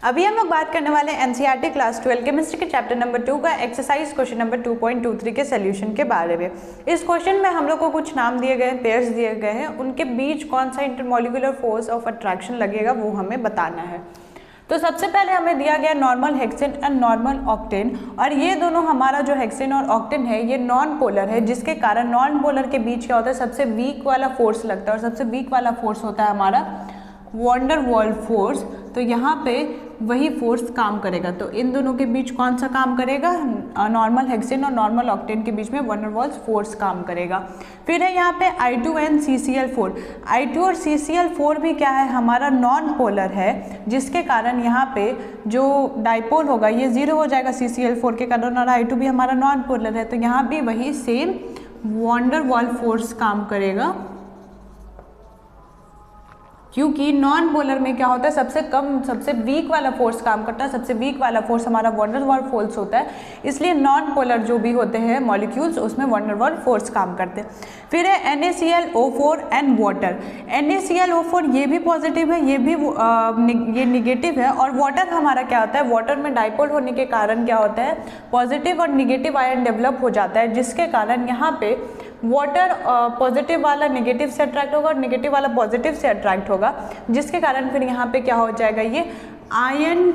अभी हम लोग बात करने वाले एनसीईआरटी क्लास 12 केमिस्ट्री के चैप्टर नंबर 2 का एक्सरसाइज क्वेश्चन नंबर 2.23 के सोल्यूशन के बारे में। इस क्वेश्चन में हम लोग को कुछ नाम दिए गए हैं, पेयर्स दिए गए हैं, उनके बीच कौन सा इंटरमॉलिक्यूलर फोर्स ऑफ अट्रैक्शन लगेगा वो हमें बताना है। तो सबसे पहले हमें दिया गया normal hexane and normal octane, और ये दोनों हमारा जो हेक्सेन और ऑक्टेन है ये नॉन पोलर है, जिसके कारण नॉन पोलर के बीच क्या होता है, सबसे वीक वाला फोर्स लगता है, और सबसे वीक वाला फोर्स होता है हमारा वॉन डेर वाल्स फोर्स। तो यहाँ पे वही फोर्स काम करेगा। तो इन दोनों के बीच कौन सा काम करेगा, नॉर्मल हेक्सेन और नॉर्मल ऑक्टेन के बीच में वॉन डेर वाल्स फोर्स काम करेगा। फिर है यहाँ पे I2 and CCl4। I2 और CCl4 भी क्या है, हमारा नॉन पोलर है, जिसके कारण यहाँ पे जो डाइपोल होगा ये 0 हो जाएगा CCl4 के कारण, और I2 भी हमारा नॉन पोलर है, तो यहाँ भी वही same van der Waals force काम करेगा, क्योंकि नॉन पोलर में क्या होता है, सबसे कम सबसे वीक वाला फोर्स काम करता है, सबसे वीक वाला फोर्स हमारा वॉन डेर वाल्स फोर्स होता है, इसलिए नॉन पोलर जो भी होते हैं मॉलिक्यूल्स उसमें वॉन डेर वाल्स फोर्स काम करते हैं। फिर है NaClO4 एंड वाटर। NaClO4 ये भी पॉजिटिव है, ये भी ये निगेटिव है, और वाटर हमारा क्या होता है, वाटर में डाइपोल होने के कारण क्या होता है, पॉजिटिव और निगेटिव आयन डेवलप हो जाता है, जिसके कारण यहाँ पे वाटर पॉजिटिव वाला नेगेटिव से अट्रैक्ट होगा और नेगेटिव वाला पॉजिटिव से अट्रैक्ट होगा, जिसके कारण फिर यहाँ पे क्या हो जाएगा, ये आयन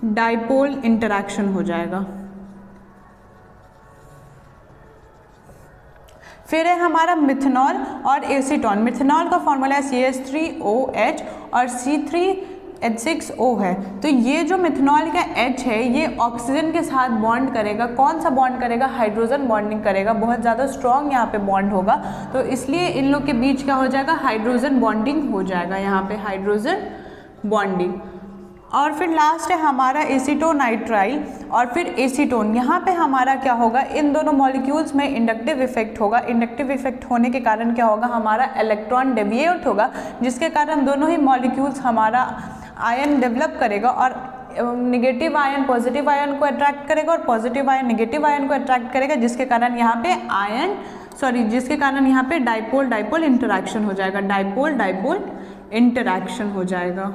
डाइपोल इंटरैक्शन हो जाएगा। फिर है हमारा मिथेनॉल और एसीटोन। मिथेनॉल का फॉर्मूला है CH3OH और C3H6O है। तो ये जो मिथेनॉल का H है ये ऑक्सीजन के साथ बॉन्ड करेगा। कौन सा बॉन्ड करेगा, हाइड्रोजन बॉन्डिंग करेगा, बहुत ज़्यादा स्ट्रॉन्ग यहाँ पे बॉन्ड होगा, तो इसलिए इन लोग के बीच क्या हो जाएगा, हाइड्रोजन बॉन्डिंग हो जाएगा, यहाँ पे हाइड्रोजन बॉन्डिंग। और फिर लास्ट है हमारा एसीटोनाइट्राइल और फिर एसीटोन। यहाँ पे हमारा क्या होगा, इन दोनों मॉलिक्यूल्स में इंडक्टिव इफेक्ट होगा। इंडक्टिव इफेक्ट होने के कारण क्या होगा, हमारा इलेक्ट्रॉन डेविएट होगा, जिसके कारण दोनों ही मॉलिक्यूल्स हमारा आयन डेवलप करेगा, और नेगेटिव आयन पॉजिटिव आयन को अट्रैक्ट करेगा और पॉजिटिव आयन नेगेटिव आयन को अट्रैक्ट करेगा, जिसके कारण यहाँ पे डाइपोल डाइपोल इंटरैक्शन हो जाएगा, डाइपोल डाइपोल इंटरैक्शन हो जाएगा।